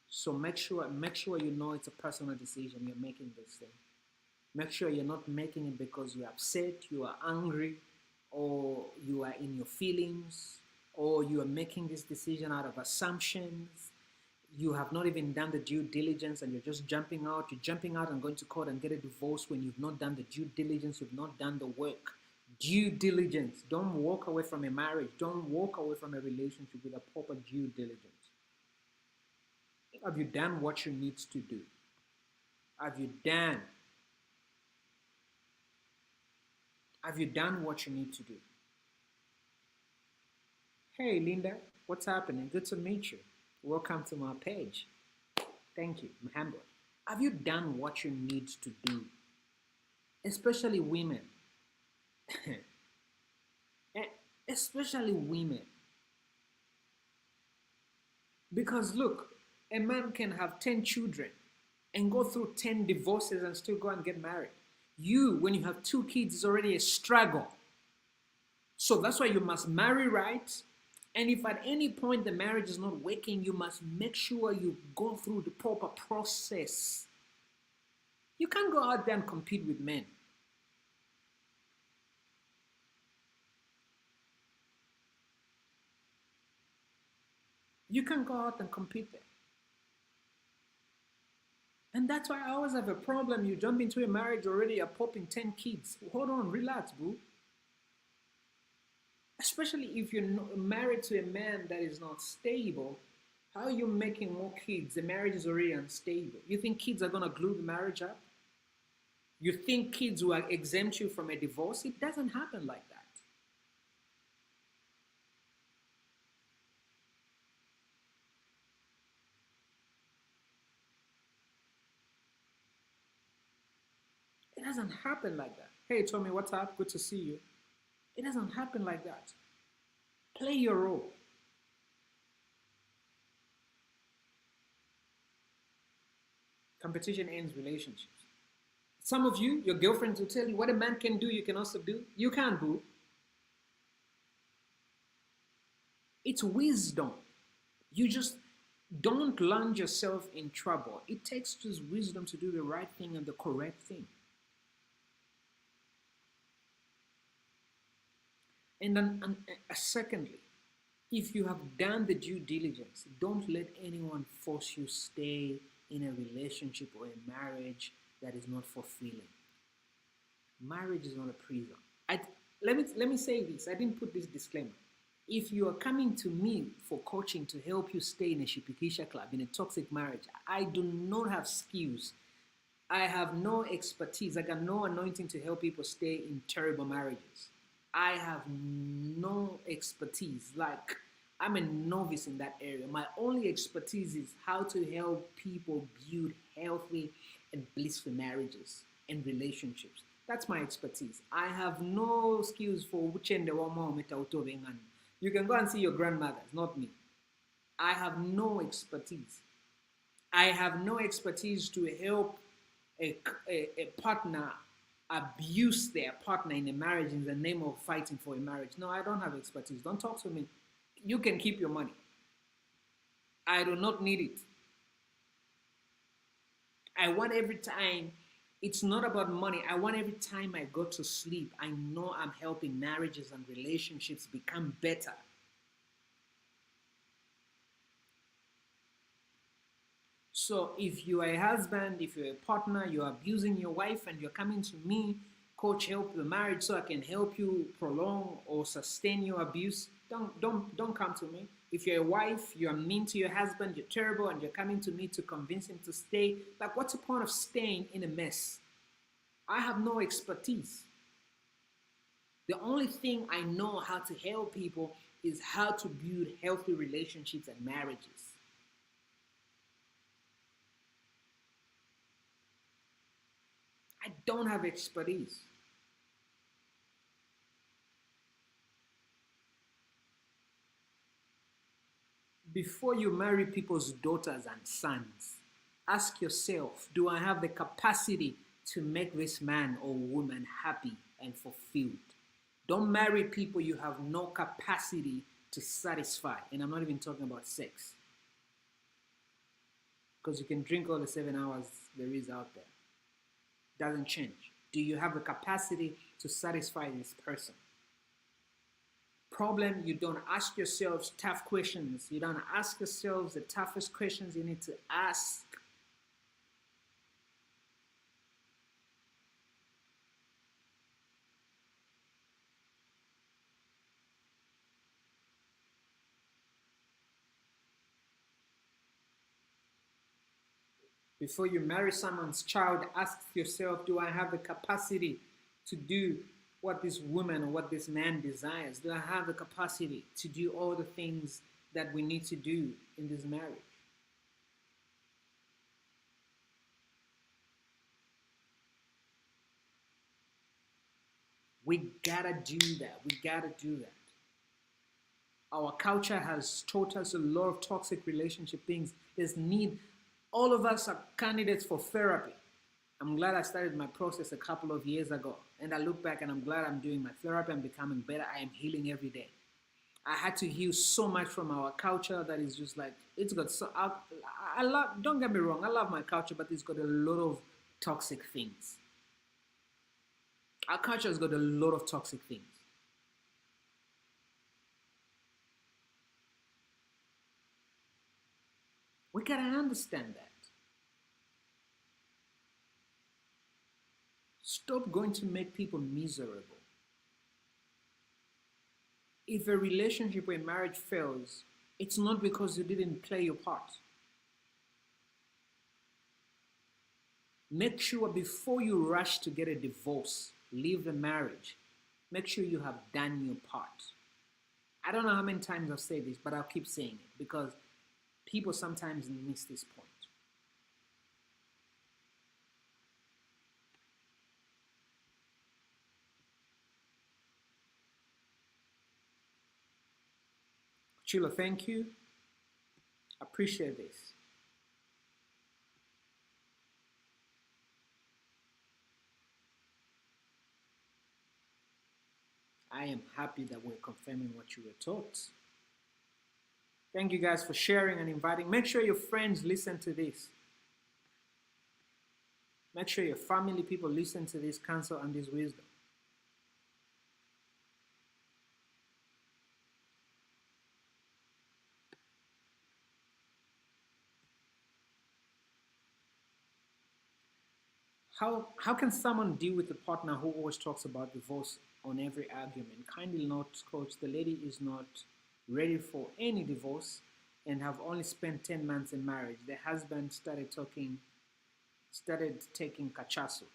So make sure you know it's a personal decision you're making this thing. Make sure you're not making it because you're upset, you are angry, or you are in your feelings, or you are making this decision out of assumptions. You have not even done the due diligence and you're just jumping out. You're jumping out and going to court and get a divorce when you've not done the due diligence, you've not done the work. Due diligence. Don't walk away from a marriage. Don't walk away from a relationship with a proper due diligence. Have you done what you need to do? Have you done what you need to do? Hey, Linda, what's happening? Good to meet you. Welcome to my page. Thank you, Muhammad. Have you done what you need to do? Especially women. Especially women. Because look, a man can have 10 children and go through 10 divorces and still go and get married. You, when you have 2 kids, is already a struggle. So that's why you must marry right. And if at any point the marriage is not working, you must make sure you go through the proper process. You can't go out there and compete with men. You can't go out and compete there. And that's why I always have a problem. You jump into a marriage already, you're popping 10 kids. Hold on, relax, boo. Especially if you're married to a man that is not stable. How are you making more kids? The marriage is already unstable. You think kids are going to glue the marriage up? You think kids will exempt you from a divorce? It doesn't happen like that. It doesn't happen like that. Hey, Tommy, what's up? Good to see you. It doesn't happen like that. Play your role. Competition ends relationships. Some of you, your girlfriends will tell you what a man can do, you can also do. You can't, boo. It's wisdom. You just don't land yourself in trouble. It takes just wisdom to do the right thing and the correct thing. And then, secondly, if you have done the due diligence, don't let anyone force you stay in a relationship or a marriage that is not fulfilling. Marriage is not a prison. Let me say this. I didn't put this disclaimer. If you are coming to me for coaching to help you stay in a shipikisha club, in a toxic marriage, I do not have skills. I have no expertise. I got no anointing to help people stay in terrible marriages. I have no expertise. Like, I'm a novice in that area. My only expertise is how to help people build healthy and blissful marriages and relationships. That's my expertise. I have no skills for uchende wa mama utobengani. You can go and see your grandmothers, not me. I have no expertise. I have no expertise to help a partner abuse their partner in a marriage in the name of fighting for a marriage. No, I don't have expertise. Don't talk to me. You can keep your money. I do not need it. I want every time, it's not about money. I want every time I go to sleep, I know I'm helping marriages and relationships become better. So if you are a husband, if you're a partner, you're abusing your wife and you're coming to me, coach, help the marriage so I can help you prolong or sustain your abuse, don't come to me. If you're a wife, you're mean to your husband, you're terrible, and you're coming to me to convince him to stay, like, what's the point of staying in a mess? I have no expertise. The only thing I know how to help people is how to build healthy relationships and marriages. I don't have expertise. Before you marry people's daughters and sons, ask yourself, do I have the capacity to make this man or woman happy and fulfilled? Don't marry people you have no capacity to satisfy. And I'm not even talking about sex. Because you can drink all the 7 hours there is out there. Doesn't change. Do you have the capacity to satisfy this person? Problem, you don't ask yourselves tough questions. You don't ask yourselves the toughest questions you need to ask. Before you marry someone's child, ask yourself, do I have the capacity to do what this woman or what this man desires? Do I have the capacity to do all the things that we need to do in this marriage? We gotta do that. We gotta do that. Our culture has taught us a lot of toxic relationship things. There's need. All of us are candidates for therapy. I'm glad I started my process a couple of years ago. And I look back and I'm glad I'm doing my therapy. I'm becoming better. I am healing every day. I had to heal so much from our culture that is just like, it's got so, I love, don't get me wrong, I love my culture, but it's got a lot of toxic things. Our culture has got a lot of toxic things. We gotta understand that. Stop going to make people miserable. if a relationship or a marriage fails, it's not because you didn't play your part. Make sure before you rush to get a divorce, leave the marriage, make sure you have done your part. I don't know how many times I've said this, but I'll keep saying it because people sometimes miss this point. Sheila, thank you. Appreciate this. I am happy that we're confirming what you were taught. Thank you guys for sharing and inviting. Make sure your friends listen to this. Make sure your family people listen to this counsel and this wisdom. How can someone deal with a partner who always talks about divorce on every argument? Kindly note, coach, the lady is not ready for any divorce and have only spent 10 months in marriage. The husband started taking cachaso.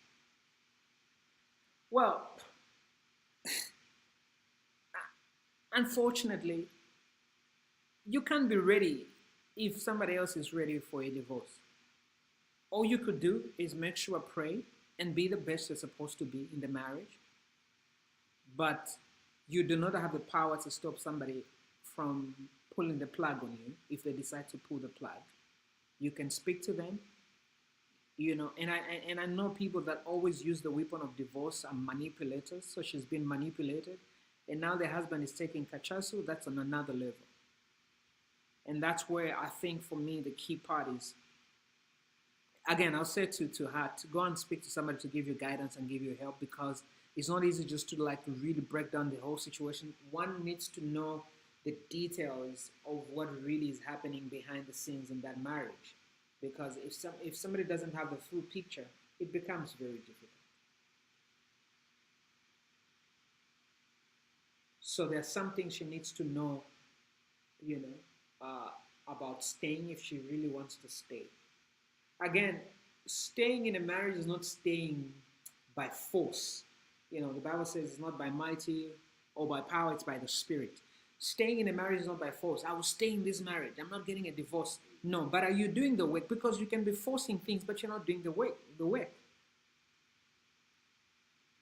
Well, unfortunately, you can't be ready if somebody else is ready for a divorce. All you could do is make sure pray and be the best you're supposed to be in the marriage. But you do not have the power to stop somebody from pulling the plug on you if they decide to pull the plug. You can speak to them, and I know people that always use the weapon of divorce are manipulators. So she's been manipulated, and now the husband is taking cachasu. That's on another level, and that's where I think for me the key part is. Again, I'll say to her to go and speak to somebody to give you guidance and give you help, because it's not easy just to like really break down the whole situation. One needs to know the details of what really is happening behind the scenes in that marriage, because if somebody doesn't have the full picture, it becomes very difficult. So there's something she needs to know, you know, about staying if she really wants to stay. Again, staying in a marriage is not staying by force. The Bible says it's not by mighty or by power, it's by the Spirit. Staying in a marriage is not by force. I will stay in this marriage. I'm not getting a divorce. No, but are you doing the work? Because you can be forcing things, but you're not doing the work.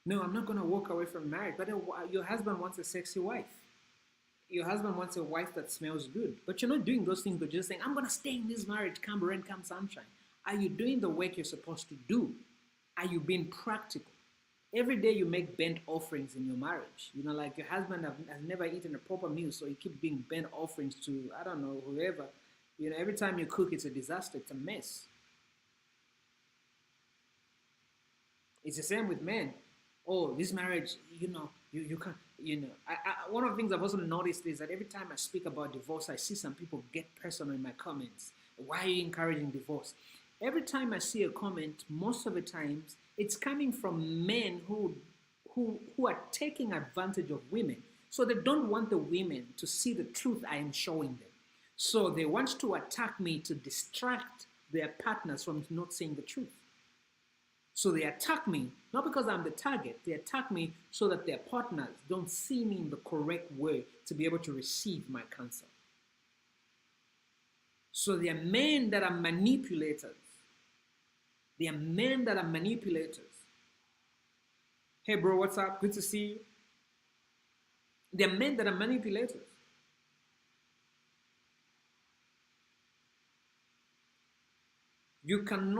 No, I'm not going to walk away from marriage. But your husband wants a sexy wife. Your husband wants a wife that smells good. But you're not doing those things, but you're just saying, I'm going to stay in this marriage, come rain, come sunshine. Are you doing the work you're supposed to do? Are you being practical? Every day you make burnt offerings in your marriage. Like your husband has never eaten a proper meal, so you keep being burnt offerings to, I don't know, whoever. Every time you cook, it's a disaster. It's a mess. It's the same with men. Oh, this marriage, you can't, one of the things I've also noticed is that every time I speak about divorce, I see some people get personal in my comments. Why are you encouraging divorce? Every time I see a comment, most of the times, it's coming from men who are taking advantage of women. So they don't want the women to see the truth I am showing them. So they want to attack me to distract their partners from not seeing the truth. So they attack me, not because I'm the target, they attack me so that their partners don't see me in the correct way to be able to receive my counsel. So they are men that are manipulators. They are men that are manipulators. Hey bro, what's up? Good to see you. They are men that are manipulators. You can't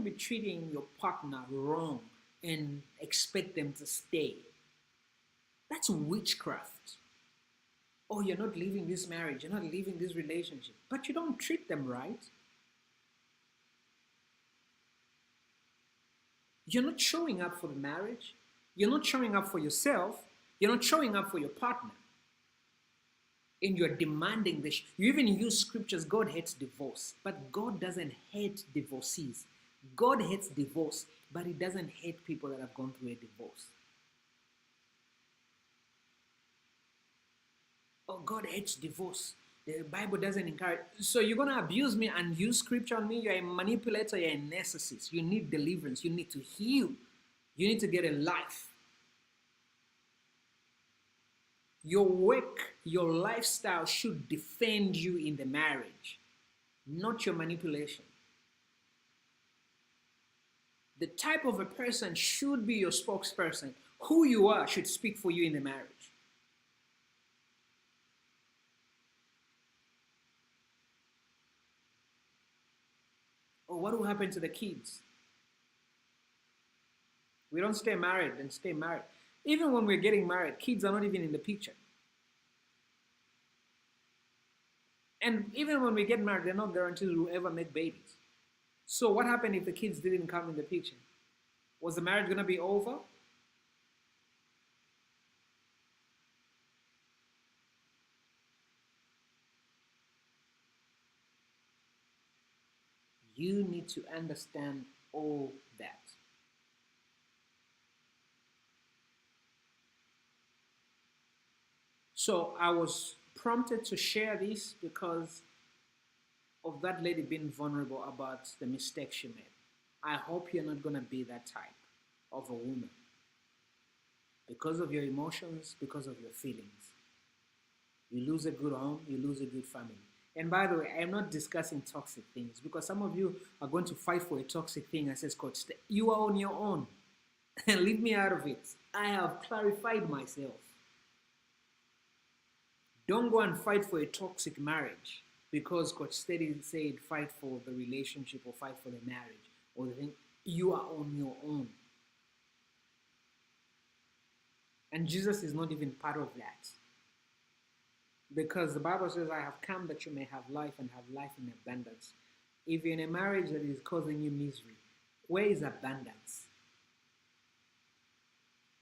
be treating your partner wrong and expect them to stay. That's witchcraft. Oh, you're not leaving this marriage, you're not leaving this relationship, but you don't treat them right. You're not showing up for the marriage. You're not showing up for yourself. You're not showing up for your partner. And you're demanding this. You even use scriptures. God hates divorce, but God doesn't hate divorcees. God hates divorce, but he doesn't hate people that have gone through a divorce. Oh, God hates divorce. The Bible doesn't encourage. So you're gonna abuse me and use scripture on me. You're a manipulator. You're a narcissist. You need deliverance. You need to heal. You need to get a life. Your work, your lifestyle should defend you in the marriage, not your manipulation. The type of a person should be your spokesperson. Who you are should speak for you in the marriage. Or what will happen to the kids? We don't stay married and stay married. Even when we're getting married, kids are not even in the picture. And even when we get married, they're not guaranteed we'll ever make babies. So what happened if the kids didn't come in the picture? Was the marriage going to be over? You need to understand all that. So I was prompted to share this because of that lady being vulnerable about the mistake she made. I hope you're not going to be that type of a woman because of your emotions, because of your feelings. You lose a good home, you lose a good family. And by the way, I'm not discussing toxic things because some of you are going to fight for a toxic thing and says, Coach, you are on your own. And leave me out of it. I have clarified myself. Don't go and fight for a toxic marriage because Coach Steady said fight for the relationship or fight for the marriage or the thing. You are on your own. And Jesus is not even part of that. Because the Bible says, I have come that you may have life and have life in abundance. If you're in a marriage that is causing you misery, where is abundance?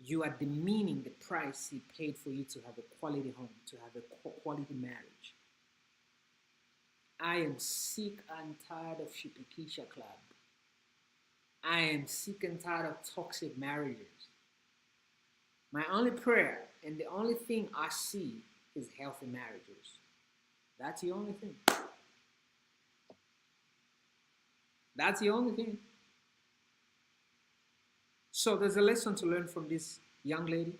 You are demeaning the price he paid for you to have a quality home, to have a quality marriage. I am sick and tired of Shipikisha Club. I am sick and tired of toxic marriages. My only prayer and the only thing I see is healthy marriages. That's the only thing. That's the only thing. So there's a lesson to learn from this young lady.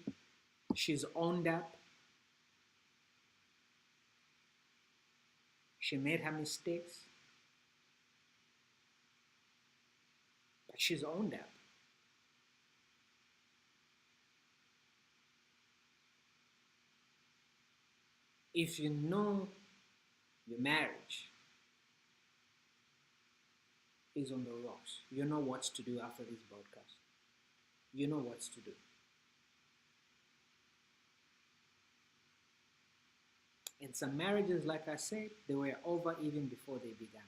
She's owned up. She made her mistakes. But she's owned up. If you know your marriage is on the rocks, you know what to do after this broadcast. You know what to do. And some marriages, like I said, they were over even before they began.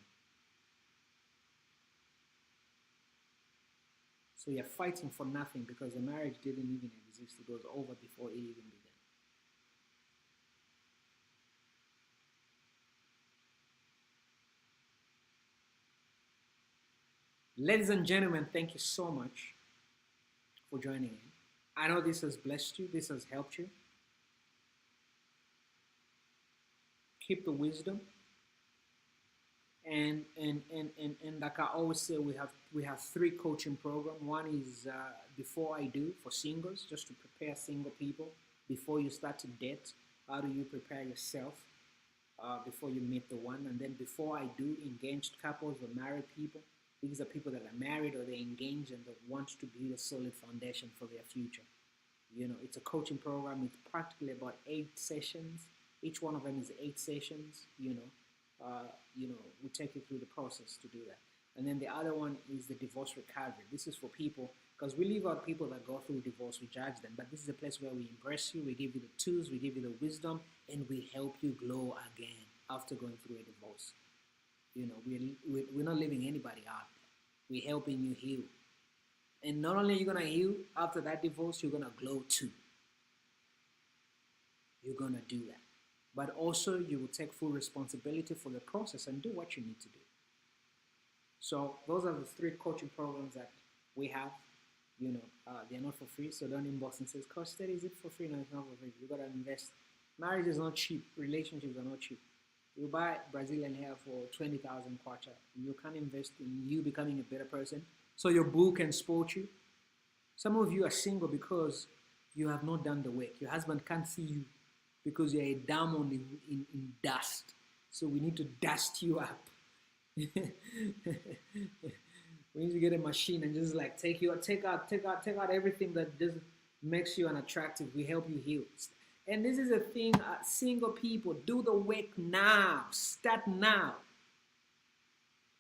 So you're fighting for nothing because the marriage didn't even exist. It was over before it even began. Ladies and gentlemen, thank you so much for joining in. I know this has blessed you. This has helped you. Keep the wisdom. And like I always say, we have three coaching programs. One is Before I Do for singles, just to prepare single people before you start to date. How do you prepare yourself before you meet the one? And then Before I Do, engaged couples or married people. These are people that are married or they're engaged and they want to build a solid foundation for their future. You know, it's a coaching program. It's practically about 8 sessions. Each one of them is 8 sessions. We take you through the process to do that. And then the other one is the divorce recovery. This is for people, because we leave out people that go through divorce, we judge them. But this is a place where we embrace you, we give you the tools, we give you the wisdom, and we help you glow again after going through a divorce. You know, we're not leaving anybody out. We're helping you heal. And not only are you going to heal after that divorce, you're going to glow too. You're going to do that. But also you will take full responsibility for the process and do what you need to do. So those are the 3 coaching programs that we have. They're not for free, so don't inbox and say, Coach Steady, is it for free? No, it's not for free. You got to invest Marriage is not cheap. Relationships are not cheap. You buy Brazilian hair for 20,000 kwacha. You can invest in you becoming a better person so your boo can support you. Some of you are single because you have not done the work. Your husband can't see you because you're a diamond in dust. So we need to dust you up. We need to get a machine and just like take out everything that just makes you unattractive. We help you heal. And this is a thing, single people, do the work now. Start now.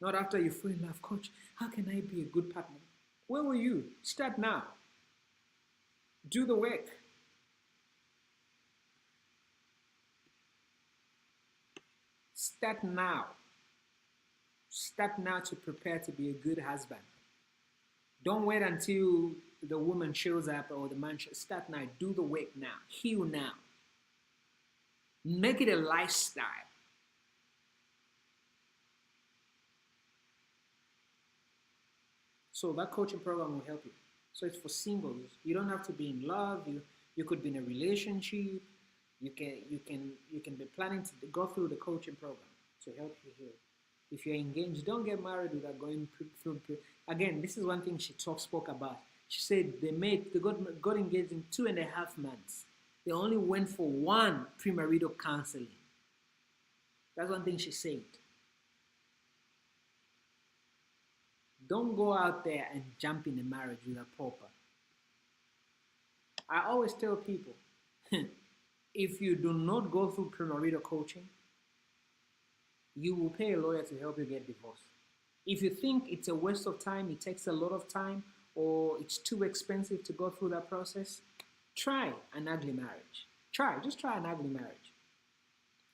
Not after you fall in love. Coach, how can I be a good partner? Where were you? Start now. Do the work. Start now. Start now to prepare to be a good husband. Don't wait until the woman shows up or the man shows. Start now. Do the work now. Heal now. Make it a lifestyle. So that coaching program will help you. So it's for singles. You don't have to be in love. You could be in a relationship. You can be planning to go through the coaching program to help you heal. If you're engaged, don't get married without going through. Again, this is one thing she spoke about. She said they got engaged in 2.5 months. They only went for one premarital counseling. That's one thing she said. Don't go out there and jump in a marriage with a pauper. I always tell people, if you do not go through premarital coaching, you will pay a lawyer to help you get divorced. If you think it's a waste of time, it takes a lot of time, or it's too expensive to go through that process, try an ugly marriage. Just try an ugly marriage.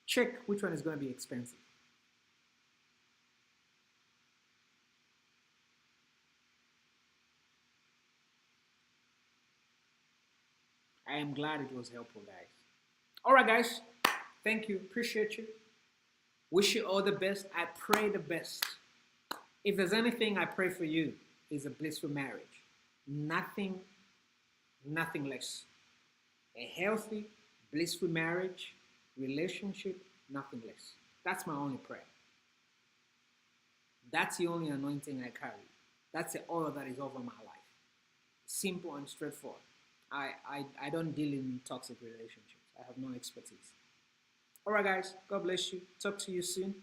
Check which one is going to be expensive. I am glad it was helpful, guys. All right, guys. Thank you. Appreciate you. Wish you all the best. I pray the best. If there's anything I pray for you, is a blissful marriage. Nothing, nothing less. A healthy, blissful marriage, relationship, nothing less. That's my only prayer. That's the only anointing I carry. That's the oil that is over my life. Simple and straightforward. I don't deal in toxic relationships. I have no expertise. All right, guys. God bless you. Talk to you soon.